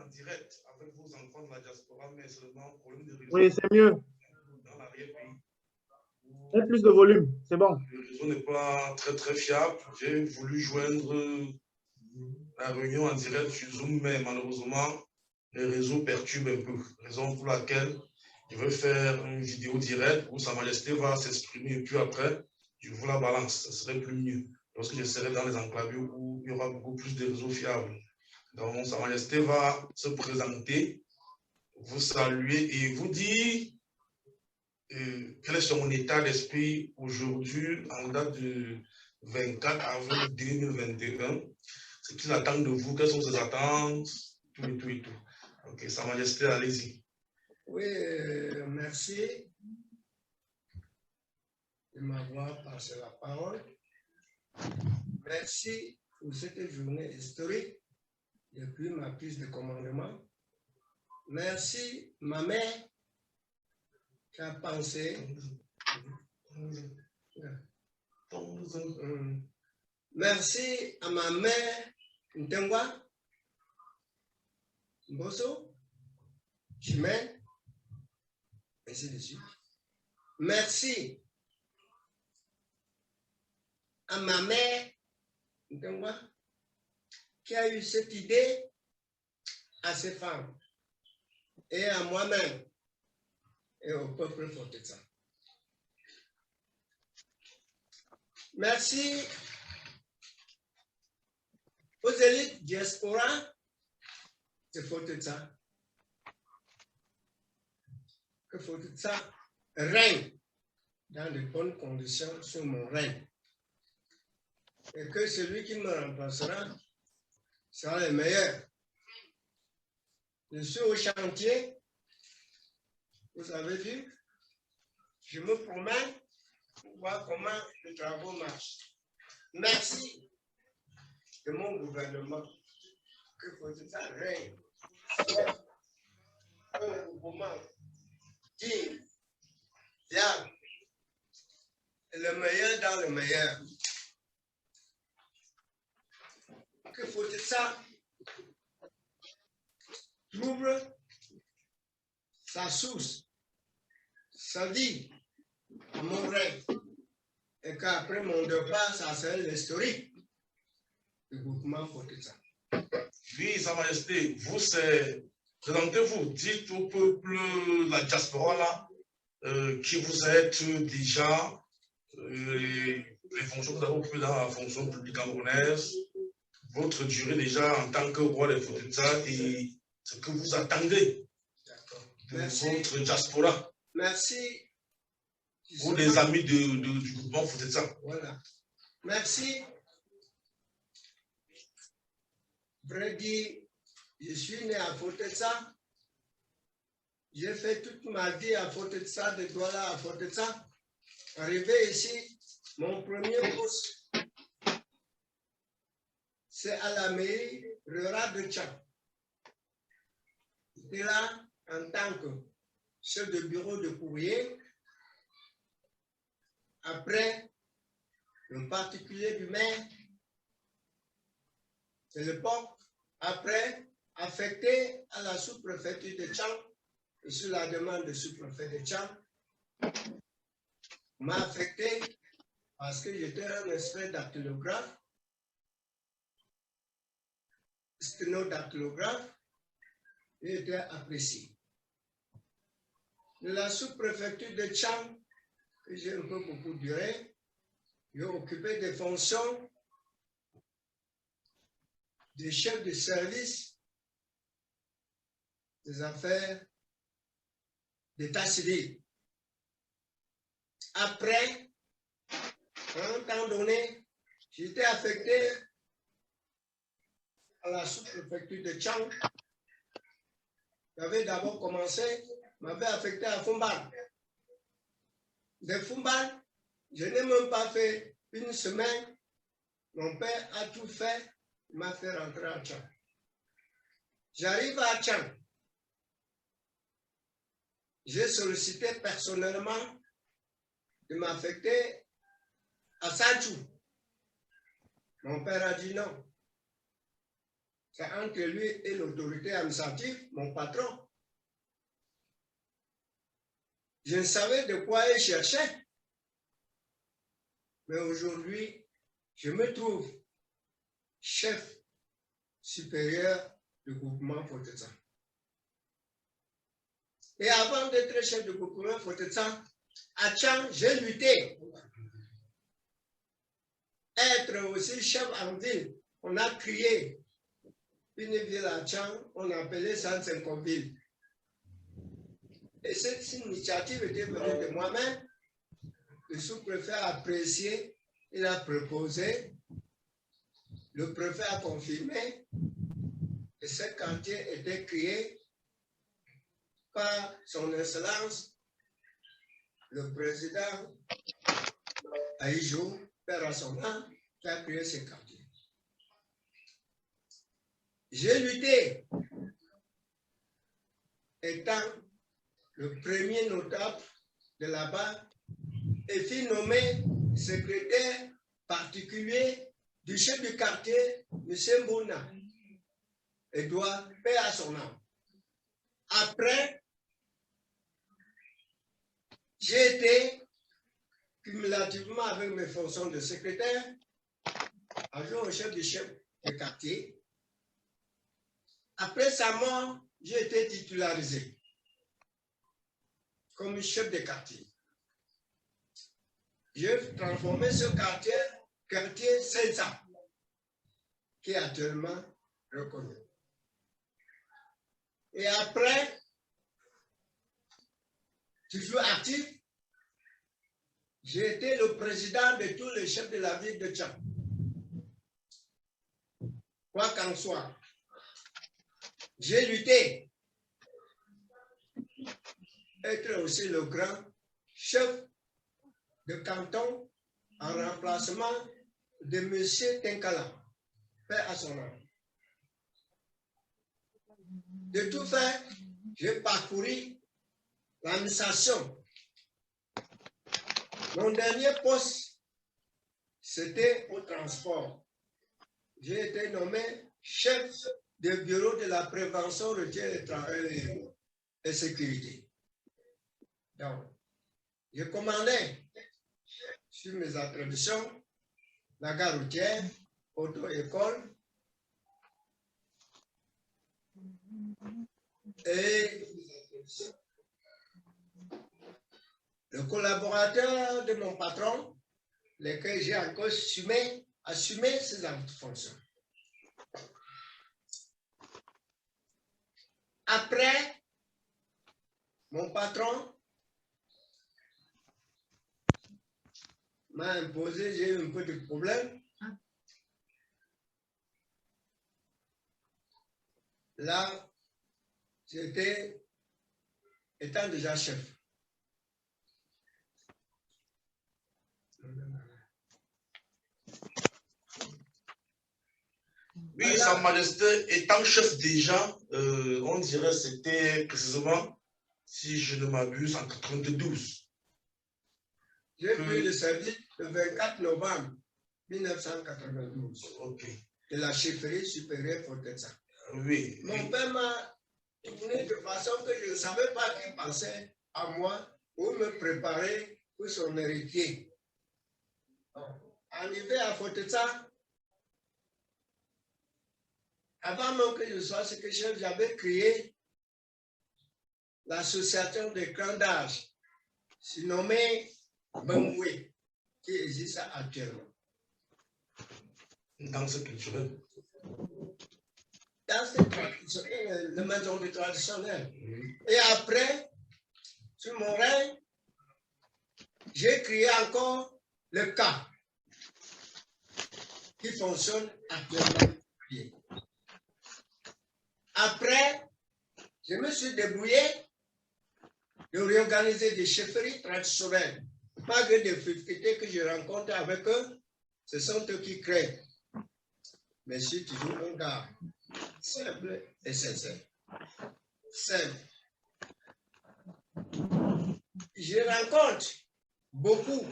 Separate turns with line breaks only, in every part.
en direct avec vos enfants de la diaspora, mais seulement problème de réseau.
Oui, c'est mieux.
Dans l'arrière-pays.
Et plus de volume, c'est bon.
Le réseau n'est pas très fiable. J'ai voulu joindre la réunion en direct sur Zoom, mais malheureusement, les réseaux perturbent un peu. Raison pour laquelle je vais faire une vidéo directe où Sa Majesté va s'exprimer et puis après, je vous la balance. Ce serait plus mieux lorsque je serai dans les enclaves où il y aura beaucoup plus de réseaux fiables. Donc, Sa Majesté va se présenter, vous saluer et vous dire quel est son état d'esprit aujourd'hui en date du 24 avril 2021. Ce qu'il attend de vous, quelles sont ses attentes, tout et tout. Ok, Sa Majesté, allez-y.
Oui, merci de m'avoir passé la parole. Merci pour cette journée historique depuis ma prise de commandement. Merci, ma mère, qui a pensé. Merci à ma mère, Ntengwa, Mbosso, Chimène, ainsi de suite. Merci à ma mère, Ntengwa, qui a eu cette idée à ses femmes et à moi-même et au peuple protestant. Merci aux élites diaspora de Fortetsa. Que Fortetsa règne dans de bonnes conditions sur mon règne. Et que celui qui me remplacera sera le meilleur. Je suis au chantier, vous avez vu, je me promène pour voir comment les travaux marchent. Merci de mon gouvernement que Fortetsa règne. Un mouvement digne, fiable, et le meilleur dans le meilleur. Que Fortetsa trouve sa source, sa vie, à mon rêve, et qu'après mon départ, ça serait l'historique du groupement Fortetsa.
Oui, Sa Majesté, vous, présentez-vous, dites au peuple, la diaspora là, qui vous êtes déjà, les fonctions que vous avez occupées dans la fonction publique camerounaise, votre durée déjà en tant que roi de Fortetsa et ce que vous attendez de votre diaspora.
Merci.
Vous, les amis du groupement Fortetsa.
Voilà. Merci. Vrai dire, je suis né à Fortetsa. J'ai fait toute ma vie à Fortetsa, de Douala à Fortetsa. Arrivé ici, mon premier poste, c'est à la mairie rurale de Tchad. J'étais là en tant que chef de bureau de courrier. Après, le particulier du maire, c'est l'époque. Après, affecté à la sous-préfecture de Tchad, et sur la demande du sous-préfet de Tchad, m'a affecté parce que j'étais un expert dactylographe, sténodactylographe, et était apprécié. De la sous-préfecture de Tchad, que j'ai un peu beaucoup duré, j'ai occupé des fonctions de chef de service des affaires d'état civil. Après, à un temps donné, j'étais affecté à la sous-préfecture de Tchang. J'avais d'abord commencé, m'avait affecté à Fumbal. De Fumbal, je n'ai même pas fait une semaine. Mon père a tout fait, il m'a fait rentrer à Tchang. J'arrive à Tchang. J'ai sollicité personnellement de m'affecter à Sanchou. Mon père a dit non. c'est entre lui et l'autorité administrative, mon patron. Je ne savais de quoi il cherchait. Mais aujourd'hui, je me trouve chef supérieur du groupement Fotetsan. Et avant d'être chef du groupement Fotetsan, à Tchang, j'ai lutté. Être aussi chef en ville, on a créé une ville à Tchang, on appelait ça Tsenkoville. Et cette initiative était venue de moi-même. Le sous-préfet a apprécié, il a proposé, le préfet a confirmé, et ce quartier était créé par son Excellence, le président Aïjou, père à son âme, qui a créé ce quartier. J'ai lutté, étant le premier notable de là-bas, et fut nommé secrétaire particulier du chef du quartier, M. Mbouna, Edouard, paix à son âme. Après, j'ai été cumulativement avec mes fonctions de secrétaire, adjoint au chef du quartier. Après sa mort, j'ai été titularisé comme chef de quartier. J'ai transformé ce quartier Sensa, qui est actuellement reconnu. Et après, toujours actif, j'ai été le président de tous les chefs de la ville de Tchang. Quoi qu'en soit, j'ai lutté, être aussi le grand chef de canton en remplacement de M. Tenkala, paix à son âme. De tout fait, j'ai parcouru l'administration. Mon dernier poste, c'était au transport. J'ai été nommé chef de bureau de la prévention, routière et sécurité. Donc, je commandais sur mes attributions la gare routière, auto-école et le collaborateur de mon patron, lesquels j'ai encore assumé ces fonctions. Après, mon patron m'a imposé, j'ai eu un peu de problème. Là, j'étais, étant déjà chef.
Oui, voilà. Sa Majesté, étant chef déjà, on dirait c'était précisément, si je ne m'abuse, en 92.
J'ai pris le service le 24 novembre 1992.
Ok.
De la chefferie supérieure Fotetsan.
Oui.
Mon père m'a tourné de façon que je ne savais pas qu'il pensait à moi pour me préparer pour son héritier. Arrivé à Fotetsan, avant même que je sois secrétaire, j'avais créé l'association des clans d'âge, surnommée Bamoué, qui existe actuellement.
Dans ce culturel.
Dans le maison du traditionnel. Et après, sur mon règne, j'ai créé encore le cas qui fonctionne actuellement bien. Après, je me suis débrouillé de réorganiser des chefferies traditionnelles. Malgré des difficultés que je rencontre avec eux, ce sont eux qui créent. Mais je suis toujours un gars simple et sincère. Simple. Je rencontre beaucoup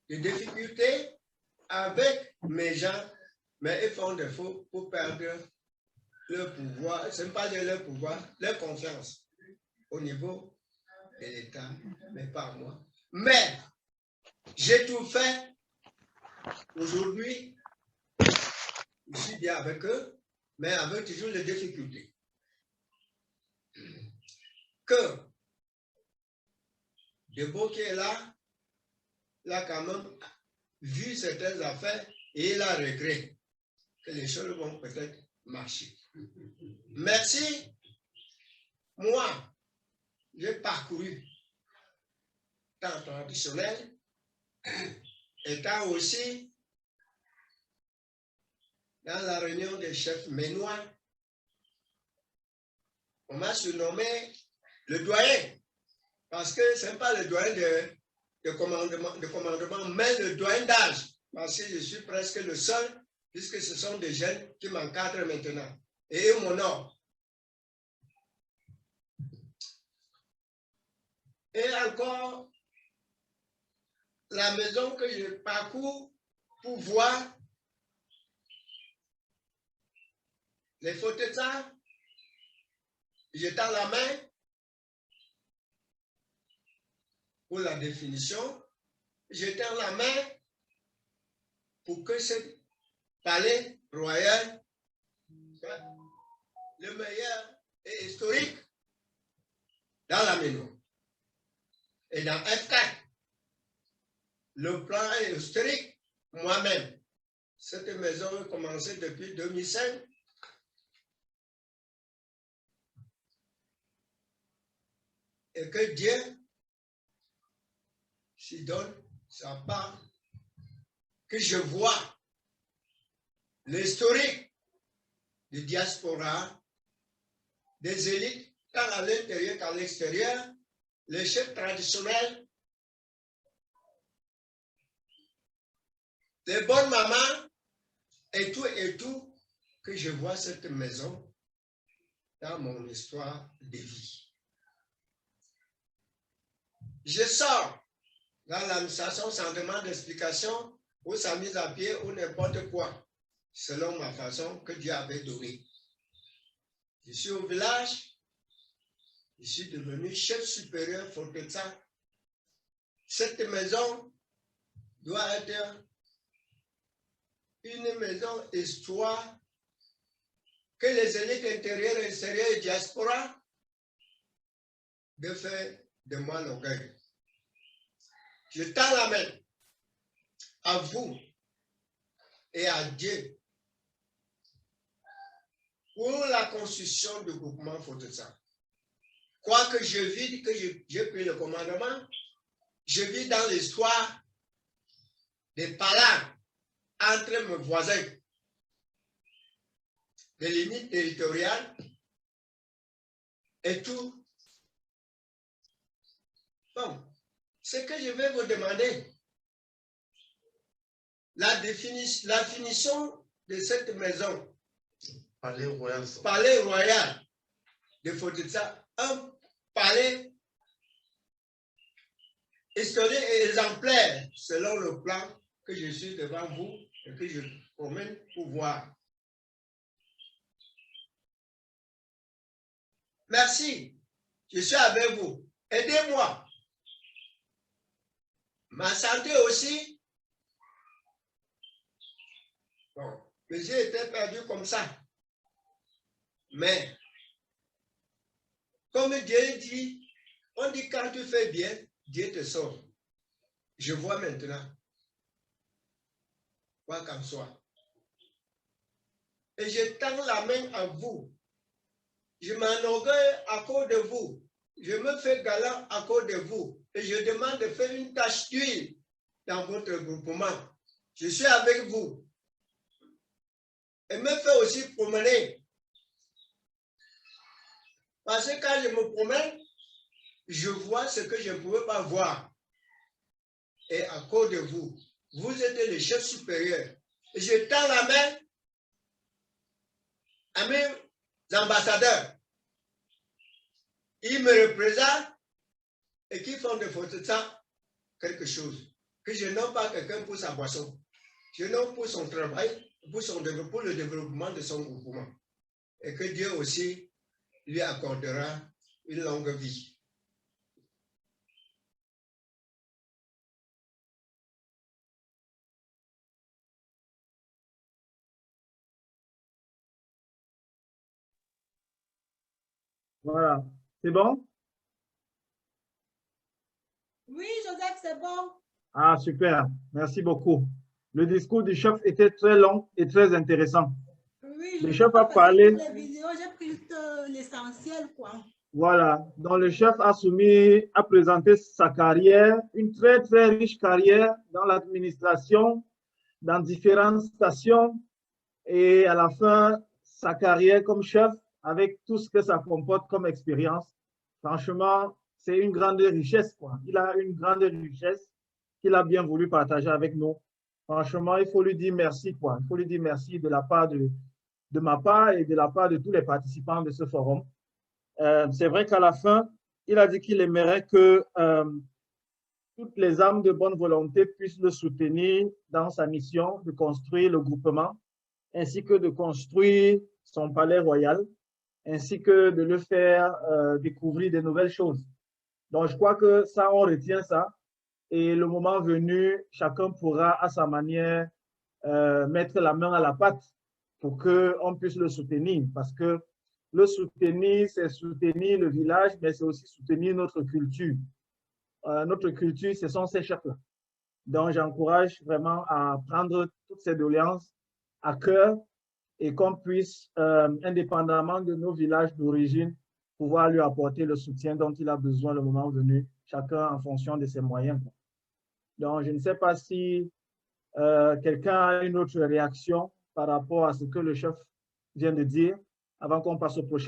de difficultés avec mes gens, mais ils font défaut pour perdre leur pouvoir, ce n'est pas leur pouvoir, leur confiance au niveau de l'État, mais pas moi. Mais j'ai tout fait. Aujourd'hui, je suis bien avec eux, mais avec toujours les difficultés. Que Debo qui est là, il a quand même vu certaines affaires et il a regret que les choses vont peut-être marcher. Merci. Moi, j'ai parcouru tant traditionnel, étant aussi dans la réunion des chefs ménois. On m'a surnommé le doyen, parce que ce n'est pas le doyen de commandement, mais le doyen d'âge, parce que je suis presque le seul, puisque ce sont des jeunes qui m'encadrent maintenant, et eux m'honorent. Et encore, la maison que je parcours pour voir les photos de ça, je tends la main pour la définition, je tends la main pour que ce palais royal soit le meilleur et historique dans la maison. Et dans F4, le plan est historique, moi-même. Cette maison a commencé depuis 2005. Et que Dieu s'y donne sa part, que je vois l'historique de diaspora, des élites, tant à l'intérieur qu'à l'extérieur, les chefs traditionnels, les bonnes mamans, et tout, que je vois cette maison dans mon histoire de vie. Je sors dans l'administration sans demande d'explication ou sa mise à pied ou n'importe quoi, selon ma façon que Dieu avait donnée. Je suis au village, je suis devenu chef supérieur Fortetsa. Cette maison doit être une maison histoire que les élites intérieures, extérieures et diaspora de faire de moi l'orgueil. Je tends la main à vous et à Dieu pour la construction du groupement Fortetsa. Quoique je vis, que j'ai pris le commandement, je vis dans l'histoire des palabres entre mes voisins, des limites territoriales et tout. Bon, ce que je vais vous demander, la finition de cette maison,
Palais royal.
palais royal de Fortetsa, un palais historique et exemplaire selon le plan que je suis devant vous et que je promène pour voir. Merci, je suis avec vous. Aidez-moi. Ma santé aussi. Bon, j'ai été perdu comme ça. Mais, comme Dieu dit, on dit quand tu fais bien, Dieu te sauve. Je vois maintenant, quoi qu'en soit. Et je tends la main à vous. Je m'enorgueille à cause de vous. Je me fais galant à cause de vous. Et je demande de faire une tâche d'huile dans votre groupement. Je suis avec vous. Et me fais aussi promener. Parce que quand je me promène, je vois ce que je ne pouvais pas voir. Et à cause de vous, vous êtes les chefs supérieurs. Et je tends la main à mes ambassadeurs. Ils me représentent et qui font de Fortetsa quelque chose. Que je nomme pas quelqu'un pour sa boisson. Je nomme pour son travail, pour le développement de son groupement. et que Dieu aussi lui accordera une longue vie.
Voilà. C'est bon?
Oui, Joseph, c'est bon.
Ah, super. Merci beaucoup. Le discours du chef était très long et très intéressant.
Oui,
Le
je
chef
sais
a
pas, parce que
parlé.
pour les vidéos, j'ai pris juste l'essentiel, quoi.
Voilà. Donc, le chef a présenté sa carrière, une très, très riche carrière dans l'administration, dans différentes stations. Et à la fin, sa carrière comme chef, avec tout ce que ça comporte comme expérience, franchement, c'est une grande richesse, quoi. Il a une grande richesse qu'il a bien voulu partager avec nous. Franchement, il faut lui dire merci, quoi. Il faut lui dire merci de la part de ma part et de la part de tous les participants de ce forum. C'est vrai qu'à la fin, il a dit qu'il aimerait que toutes les âmes de bonne volonté puissent le soutenir dans sa mission de construire le groupement, ainsi que de construire son palais royal, ainsi que de le faire découvrir de nouvelles choses. Donc, je crois que ça, on retient ça. Et le moment venu, chacun pourra, à sa manière, mettre la main à la pâte pour qu'on puisse le soutenir. Parce que le soutenir, c'est soutenir le village, mais c'est aussi soutenir notre culture. Notre culture, ce sont ces chefs-là. Donc, j'encourage vraiment à prendre toutes ces doléances à cœur et qu'on puisse, indépendamment de nos villages d'origine, pouvoir lui apporter le soutien dont il a besoin le moment venu, chacun en fonction de ses moyens. Donc, je ne sais pas si quelqu'un a une autre réaction par rapport à ce que le chef vient de dire avant qu'on passe au prochain.